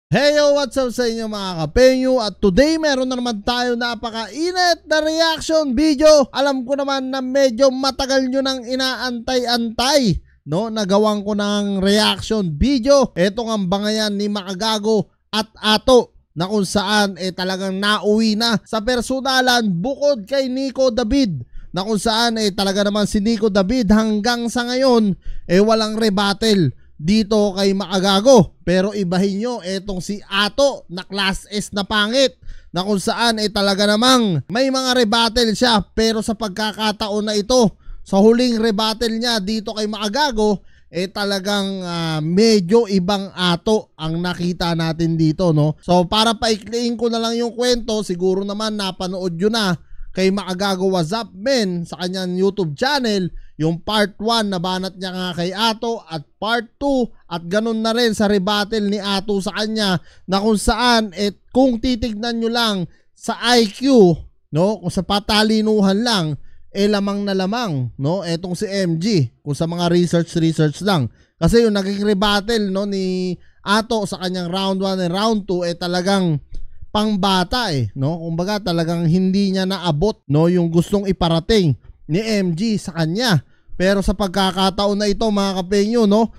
Hey yo, what's up sa inyo mga kapenyo? At today meron na naman tayo napakainit na reaction video. Alam ko naman na medyo matagal nyo nang inaantay-antay, no? Nagawan ko ng reaction video. Etong ang bangayan ni Makagago at Ato na kung saan talagang nauwi na sa personalan bukod kay Nico David. Na kung saan talaga naman si Nico David hanggang sa ngayon walang rebuttal dito kay Makagago. Pero ibahin nyo etong si Ato na class S na pangit, na kung saan talaga namang may mga rebuttal siya. Pero sa pagkakataon na ito, sa huling rebuttal niya dito kay Makagago, talagang medyo ibang Ato ang nakita natin dito, no? So para paikliin ko na lang yung kwento, siguro naman napanood nyo na kay Makagago What's Up Men sa kanyang YouTube channel, yung part 1 na banat niya nga kay Ato at part 2 at ganun na rin sa rebuttal ni Ato sa kanya, na kung saan kung titignan nyo lang sa IQ, no, kung sa patalinuhan lang, lamang na lamang, no, etong si MG kung sa mga research lang, kasi yung naging rebuttal, no, ni Ato sa kanyang round 1 and round 2 talagang pangbata no? Kumbaga talagang hindi niya naabot, no, yung gustong iparating ni MG sa kanya. Pero sa pagkakataon na ito mga kapenyo, no,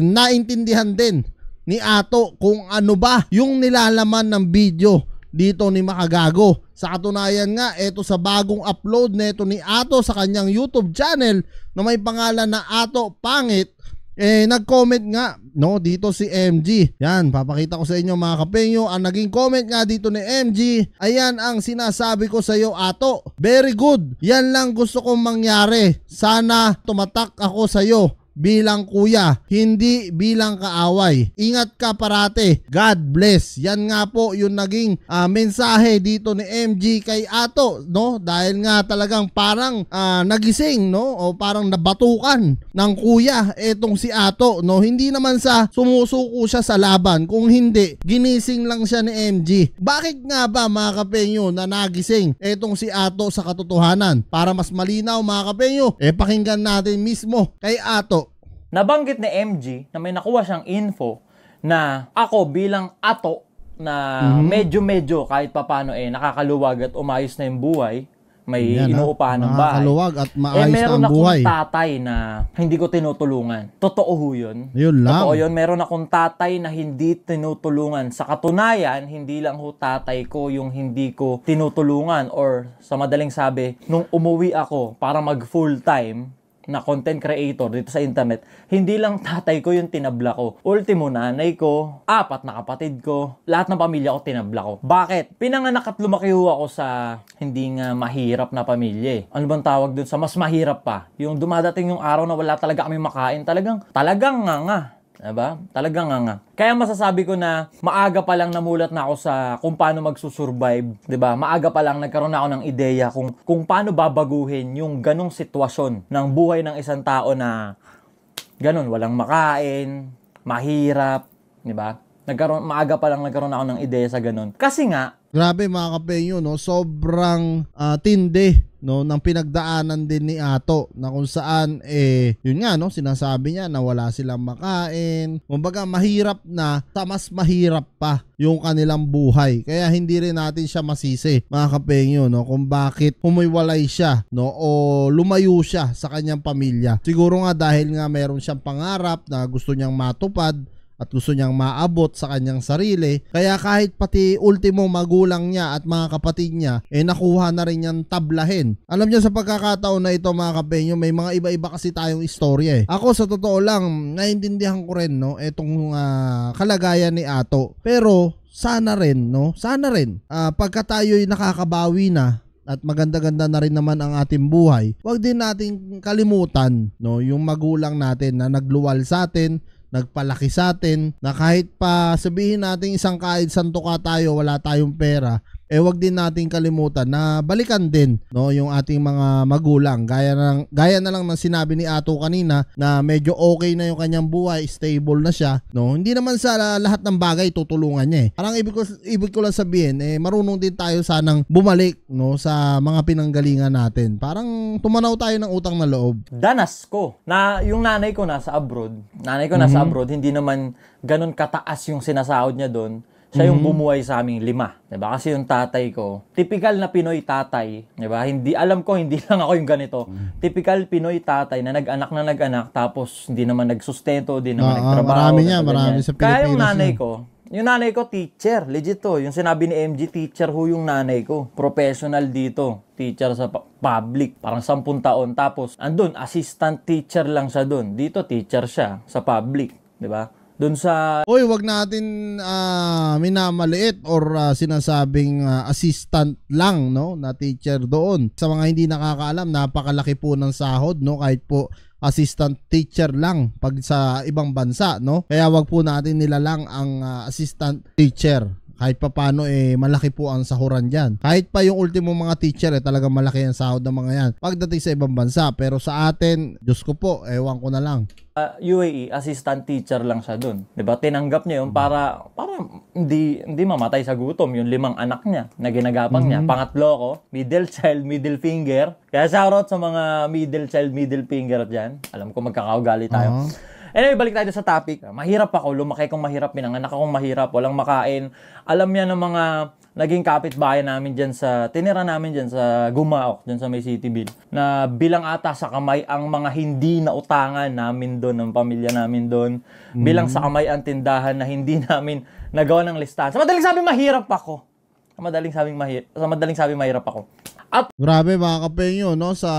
naintindihan din ni Ato kung ano ba yung nilalaman ng video dito ni Makagago. Sa katunayan nga, eto sa bagong upload neto ni Ato sa kanyang YouTube channel na may pangalan na Ato Pangit, nag-comment nga, no, dito si MG. Yan, papakita ko sa inyo mga kapenyo. Ang naging comment nga dito ni MG, ayan ang sinasabi ko sa iyo Ato, very good, yan lang gusto kong mangyari. Sana tumatak ako sa iyo bilang kuya, hindi bilang kaaway. Ingat ka parate, God bless. Yan nga po yung naging mensahe dito ni MG kay Ato, no? Dahil nga talagang parang nagising, no? O parang nabatukan ng kuya etong si Ato, no? Hindi naman sa sumusuko siya sa laban, kung hindi ginising lang siya ni MG. Bakit nga ba mga kapenyo na nagising etong si Ato sa katotohanan? Para mas malinaw mga kapenyo, pakinggan natin mismo kay Ato. Nabanggit ni MG na may nakuha siyang info na ako bilang Ato na medyo kahit papano nakakaluwag at umayos na yung buhay, may inuupahan ng bahay. Nakakaluwag at maayos meron na ang buhay. akong tatay na hindi ko tinutulungan. Totoo ho yun. Yun lang. Totoo yun. Meron akong tatay na hindi tinutulungan. Sa katunayan, hindi lang ho tatay ko yung hindi ko tinutulungan, or sa madaling sabi, nung umuwi ako para mag full time na content creator dito sa internet, hindi lang tatay ko yung tinabla ko. Ultimo, nanay ko, 4 na kapatid ko, lahat ng pamilya ko tinabla ko. Bakit? Pinanganak at lumaki ho ako sa hindi nga mahirap na pamilya. Ano bang tawag dun sa mas mahirap pa? Yung dumadating yung araw na wala talaga kami makain, talagang nga. Diba? Talagang nga. Kaya masasabi ko na maaga pa lang namulat na ako sa kung paano magsusurvive. Diba? Maaga pa lang nagkaroon na ako ng ideya kung paano babaguhin yung ganong sitwasyon ng buhay ng isang tao na ganon, walang makain, mahirap. Diba? Maaga pa lang nagkaroon ako ng ideya sa ganon. Kasi nga, grabe mga kapenyo, no, sobrang tindi, no, ng pinagdaanan din ni Ato, na kung saan yun nga, no, sinasabi niya na wala silang makain. Kumbaga mahirap na sa mas mahirap pa yung kanilang buhay. Kaya hindi rin natin siya masisi mga kapenyo, no, kung bakit humiwalay siya, no, o lumayo siya sa kanyang pamilya. Siguro nga dahil nga meron siyang pangarap na gusto niyang matupad at gusto niyang maabot sa kanyang sarili. Kaya kahit pati ultimo magulang niya at mga kapatid niya, nakuha na rin niyang tablahin. Alam niyo, sa pagkakataon na ito mga kapenyo, may mga iba-iba kasi tayong istorya. Ako sa totoo lang, naintindihan ko rin, no, etong kalagayan ni Ato. Pero sana rin, no, pagka tayo'y nakakabawi na at maganda-ganda na rin naman ang ating buhay, wag din nating kalimutan, no, yung magulang natin na nagluwal sa atin, nagpalaki sa atin, na kahit pa sabihin natin isang kahit santo ka tayo, wala tayong pera, wag din nating kalimutan na balikan din, no, yung ating mga magulang. Gaya na lang ng sinabi ni Ato kanina na medyo okay na yung kanyang buhay, stable na siya, no. Hindi naman sa lahat ng bagay tutulungan niya eh. Parang ibig ko lang sabihin, marunong din tayo sanang bumalik, no, sa mga pinanggalingan natin. Parang tumanaw tayo ng utang na loob. Danas ko na yung nanay ko nasa abroad. Hindi naman ganun kataas yung sinasahod niya doon. Siya yung bumuhay sa aming 5, 'di ba? Kasi yung tatay ko, typical na Pinoy tatay, 'di ba? Hindi alam ko, hindi lang ako yung ganito. Typical Pinoy tatay na nag-anak tapos hindi naman nagsustento, hindi naman nagtrabaho. Marami sa Pilipinas. Kaya yung nanay ko teacher, legit to. Yung sinabi ni MG, teacher ho yung nanay ko. Professional dito. Teacher sa public. Parang 10 taon. Tapos, andun, assistant teacher lang siya dun. Dito, teacher siya sa public. 'Di ba? Doon sa... Uy, wag natin minamaliit or sinasabing assistant lang, no, na teacher doon. Sa mga hindi nakakaalam, napakalaki po ng sahod, no, kahit po assistant teacher lang pag sa ibang bansa, no. Kaya wag po natin nilalang ang assistant teacher. Kahit pa paano malaki po ang sahuran dyan. Kahit pa yung ultimo mga teacher talagang malaki ang sahod ng mga yan pagdating sa ibang bansa. Pero sa atin, Diyos ko po, ewan ko na lang. UAE, assistant teacher lang siya dun. 'Di ba? Tinanggap niya yun para hindi mamatay sa gutom yung 5 anak niya na ginagapang niya. Pangatlo ko, middle child, middle finger. Kaya shoutout sa mga middle child, middle finger diyan. Alam ko magkakaugali tayo. Anyway, balik tayo sa topic. Mahirap ako, lumaki kong mahirap, pinanganak akong mahirap, walang makain. Alam niya ng mga naging kapitbahay namin dyan tinira namin dyan sa Gumaok, dyan sa May Cityville, na bilang ata sa kamay ang mga hindi na utangan namin doon, ng pamilya namin doon. Bilang sa kamay ang tindahan na hindi namin nagawa ng listahan. Sa madaling sabi, mahirap ako. Sa madaling sabi, mahirap ako. Grabe mga kapenyo, no, sa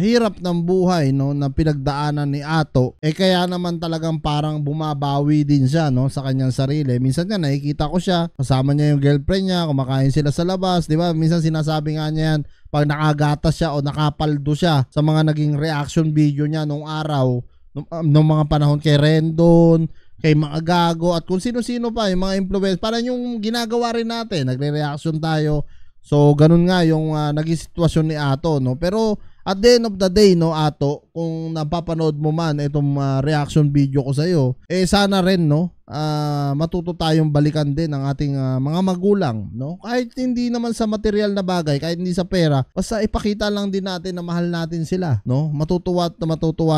hirap ng buhay, no, na pinagdaanan ni Ato, kaya naman talagang parang bumabawi din siya, no, sa kanyang sarili. Minsan nga nakikita ko siya, kasama niya yung girlfriend niya, kumakain sila sa labas, di ba? Minsan sinasabi nga niya yan, pag nakagatas siya o nakapaldo siya sa mga naging reaction video niya nung araw, nung mga panahon kay Rendon, kay mga gago, at kung sino-sino pa, yung mga influence, parang yung ginagawa rin natin, nagre-reaction tayo. So, ganun nga yung naging sitwasyon ni Ato, no? Pero, at the end of the day, no, Ato, kung napapanood mo man itong reaction video ko sa'yo, sana rin, no, matuto tayong balikan din ang ating mga magulang, no? Kahit hindi naman sa material na bagay, kahit hindi sa pera, basta ipakita lang din natin na mahal natin sila, no? Matutuwa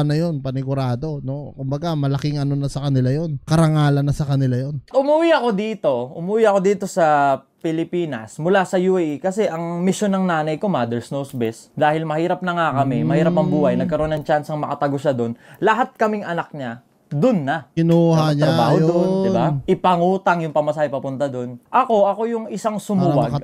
na yun, panigurado, no? Kumbaga, malaking ano na sa kanila yun, karangalan na sa kanila yun. Umuwi ako dito sa Pilipinas mula sa UAE kasi ang mission ng nanay ko, Mother's Knows Best, dahil mahirap na nga kami, mahirap ang buhay, nagkaroon ng chance ang makatago siya doon. Lahat kaming anak niya doon na. Kinuha niya trabaho yun. Doon, di ba? Ipangutang yung pamasahe papunta doon. Ako yung isang sumuwag.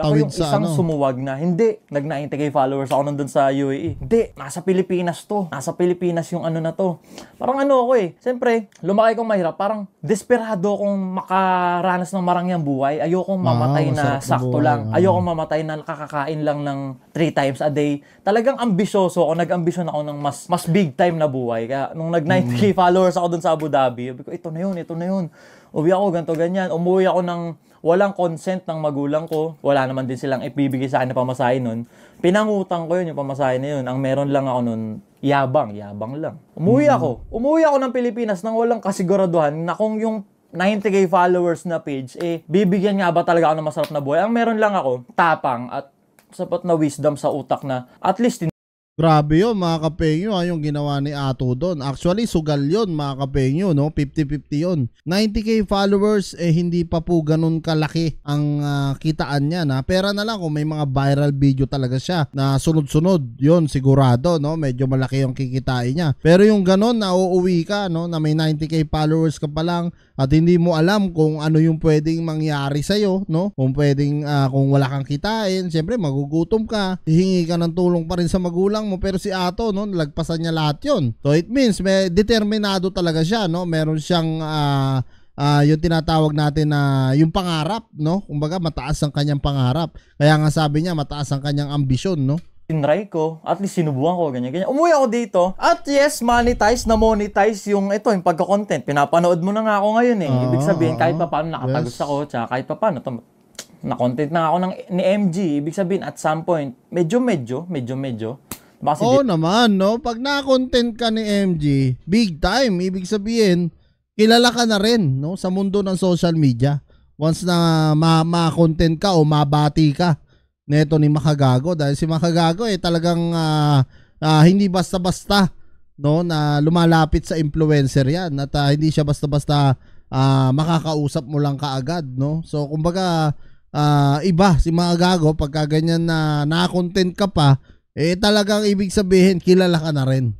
Sumuwag na hindi nag-90K followers ako nandun sa UAE. Hindi, nasa Pilipinas to. Nasa Pilipinas yung ano na to. Parang ano ako Siyempre, lumaki kong mahirap. Parang desperado akong makaranas ng marangyang buhay. Ayokong mamatay na sakto lang. Ayokong mamatay na kakakain lang ng 3 times a day. Talagang ambisyoso ako. Nag-ambisyon ako ng mas big time na buhay. Kaya nung nag-90K followers ako dun sa Abu Dhabi, sabi ko, ito na yun. Uwi ako, ganito, ganyan. Umuwi ako ng walang consent ng magulang ko. Wala naman din silang ibibigay sa akin na pamasahe nun. Pinangutang ko yun, yung pamasahe na yun. Ang meron lang ako nun, yabang lang. Umuwi ako ng Pilipinas nang walang kasiguraduhan na kung yung 90K followers na page, bibigyan nga ba talaga ako ng masarap na buhay? Ang meron lang ako, tapang at sapat na wisdom sa utak na at least Grabe yun mga kapengyo, yung ginawa ni Ato doon. Actually, sugal yun mga kapengyo, no? 50-50 yun. 90K followers, hindi pa po ganun kalaki ang kitaan niya. Na pera na lang kung may mga viral video talaga siya na sunod-sunod, yun sigurado, no? Medyo malaki yung kikitain niya. Pero yung ganun na uuwi ka, no? Na may 90K followers ka pa lang at hindi mo alam kung ano yung pwedeng mangyari sa'yo, no? Kung pwedeng, kung wala kang kitain, syempre magugutom ka, hihingi ka ng tulong pa rin sa magulang mo. Pero si Ato, no, nalagpasan niya lahat yun. So it means may determinado talaga siya, no? Meron siyang yung tinatawag natin na yung pangarap, no? Kumbaga mataas ang kanyang pangarap. Kaya nga sabi niya mataas ang kanyang ambisyon, no? Tinry ko, at least sinubukan ko, ganyan. Umuwi ako dito, at yes, monetize yung pagka-content. Pinapanood mo na nga ako ngayon Ibig sabihin, kahit pa paano nakatagos ako, tsaka kahit pa paano, na content na ako ni MG, ibig sabihin at some point, medyo. Kasi Oo naman, no? Pag na-content ka ni MG, big time. Ibig sabihin, kilala ka na rin, no? Sa mundo ng social media. Once na ma-content ka o mabati ka neto ni Makagago. Dahil si Makagago talagang hindi basta-basta, no? Na lumalapit sa influencer yan. At hindi siya basta-basta makakausap mo lang kaagad, no? So kumbaga iba si Makagago pagka ganyan na na-content ka pa, talagang ibig sabihin kilala ka na rin.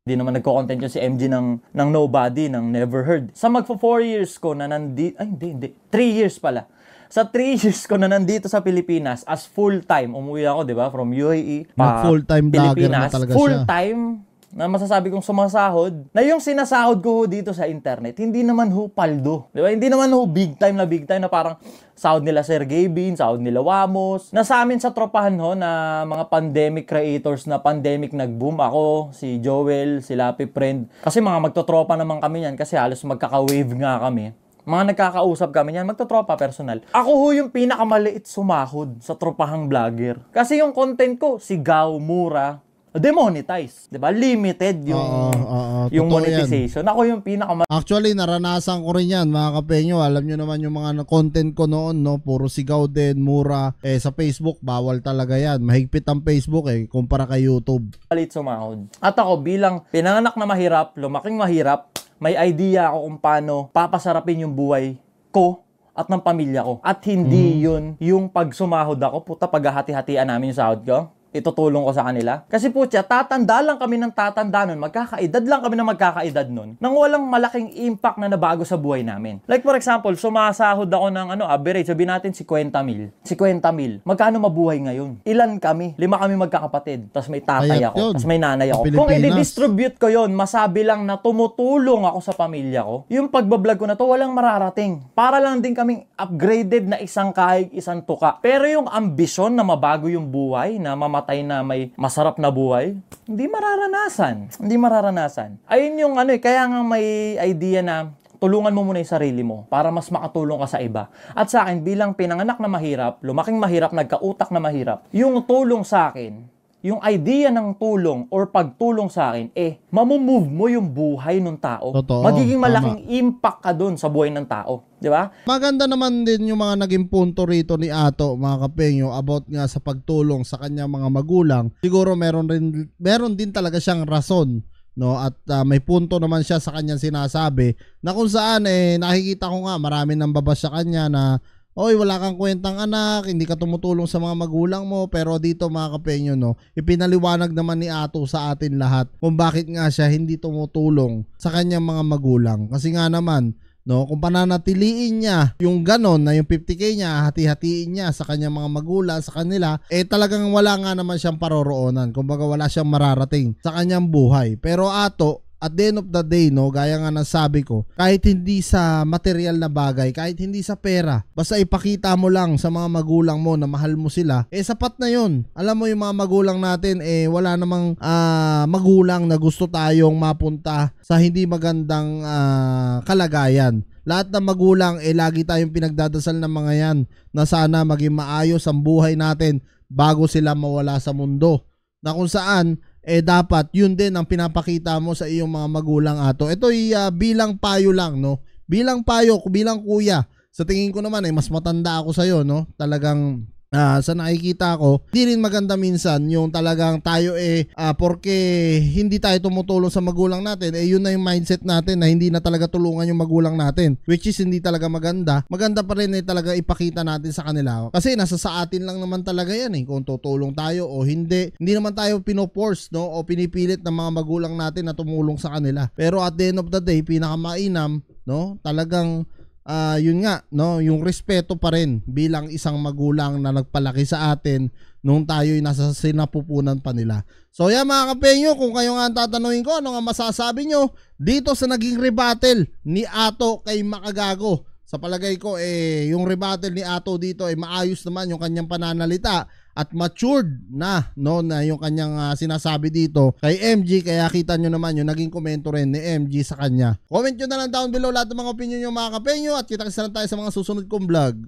Hindi naman nagko-content yung si MG ng nobody, ng never heard. Sa magpo 4 years ko na nandito, ay hindi, 3 years pala. Sa 3 years ko na nandito sa Pilipinas as full-time, umuwi ako, di ba, from UAE pa full-time vlogger na talaga siya. Full-time na masasabi kong sumasahod, na yung sinasahod ko dito sa internet, hindi naman ho paldo. Di ba? Hindi naman ho big time na parang sahod nila Sergey Bean, sahod nila Wamos. Na sa amin sa tropahan ho na mga pandemic creators na pandemic nag-boom. Ako, si Joel, si Lapi Friend. Kasi mga magtotropa naman kami yan kasi halos magkaka-wave nga kami. Mga nagkakausap kami yan, magtotropa personal. Ako ho yung pinakamaliit sumahod sa tropahang vlogger. Kasi yung content ko, sigaw, mura, demonetize, 'di ba? Limited yung monetization. Yan. Ako yung Actually, naranasan ko rin 'yan, mga kapenyo. Alam niyo naman yung mga content ko noon, no, puro sigaw din, mura. Sa Facebook bawal talaga 'yan. Mahigpit ang Facebook kumpara kay YouTube. Palit sumahod. At ako bilang pinanganak na mahirap, lumaking mahirap, may idea ako kung paano papasarapin yung buhay ko at ng pamilya ko. At hindi yun yung pag sumahod ako, puta, paghahati-hatian namin yung sahod ko. Itutulong ko sa kanila. Kasi po siya, tatanda lang kami ng tatanda nun, magkakaedad lang kami ng magkakaedad nun, nang walang malaking impact na nabago sa buhay namin. Like for example, sumasahod ako ng average, sabihin natin 50 mil. 50 mil. Magkano mabuhay ngayon? Ilan kami? 5 kami magkakapatid. Tapos may tatay ako. Tapos may nanay ako. Kung i-distribute ko yon, masabi lang na tumutulong ako sa pamilya ko. Yung pagbablog ko na to, walang mararating. Para lang din kaming upgraded na isang kahig, isang tuka. Pero yung ambisyon na mabago yung buhay, na mamatay na may masarap na buhay, hindi mararanasan. Ayun yung kaya nga may idea na tulungan mo muna yung sarili mo para mas makatulong ka sa iba. At sa akin, bilang pinanganak na mahirap, lumaking mahirap, nagkautak na mahirap, yung tulong sa akin, yung idea ng tulong or pagtulong sa akin, mamumove mo yung buhay ng tao. Totoo, magiging malaking impact ka dun sa buhay ng tao. Di ba? Maganda naman din yung mga naging punto rito ni Ato, mga kapenyo, about nga sa pagtulong sa kanyang mga magulang. Siguro meron din talaga siyang rason, no? At may punto naman siya sa kanyang sinasabi na kung saan nakikita ko nga marami nang babas sa kanya na oy, wala kang kwentang anak, hindi ka tumutulong sa mga magulang mo. Pero dito, mga kapenyo, no, ipinaliwanag naman ni Ato sa atin lahat kung bakit nga siya hindi tumutulong sa kanyang mga magulang. Kasi nga naman, no, kung pananatiliin niya yung ganon na yung 50k niya, hati-hatiin niya sa kanyang mga magulang, sa kanila, talagang wala nga naman siyang paroroonan. Kumbaga wala siyang mararating sa kanyang buhay. Pero Ato, at the end of the day, no, gaya nga ng sabi ko, kahit hindi sa material na bagay, kahit hindi sa pera, basta ipakita mo lang sa mga magulang mo na mahal mo sila, sapat na yun. Alam mo yung mga magulang natin, wala namang magulang na gusto tayong mapunta sa hindi magandang kalagayan. Lahat ng magulang, lagi tayong pinagdadasal ng mga yan na sana maging maayos ang buhay natin bago sila mawala sa mundo. Na kung saan, dapat yun din ang pinapakita mo sa iyong mga magulang, Ato. Ito bilang payo lang, no? Bilang payo, bilang kuya. Sa tingin ko naman mas matanda ako sa iyo, no? Talagang sa nakikita ko, di rin maganda minsan yung talagang tayo porque hindi tayo tumutulong sa magulang natin, yun na yung mindset natin na hindi na talaga tulungan yung magulang natin, which is hindi talaga maganda. Maganda pa rin talaga ipakita natin sa kanila kasi nasa sa atin lang naman talaga yan kung tutulong tayo o hindi. Hindi naman tayo pinoforce, no, o pinipilit ng mga magulang natin na tumulong sa kanila. Pero at the end of the day, pinakamainam, no, talagang yun nga, no, yung respeto pa rin bilang isang magulang na nagpalaki sa atin nung tayo'y nasa sinapupunan pa nila. So yan, mga kapenyo, kung kayo nga tatanungin ko ano nga masasabi nyo dito sa naging rebuttal ni Ato kay Makagago. Sa palagay ko yung rebuttal ni Ato dito maayos naman yung kanyang pananalita at matured na, no, na yung kanyang sinasabi dito kay MG. Kaya kita nyo naman yung naging komento rin ni MG sa kanya. Comment nyo na lang down below lahat ng mga opinion nyo, mga kapenyo, at kita-kita lang tayo sa mga susunod kong vlog.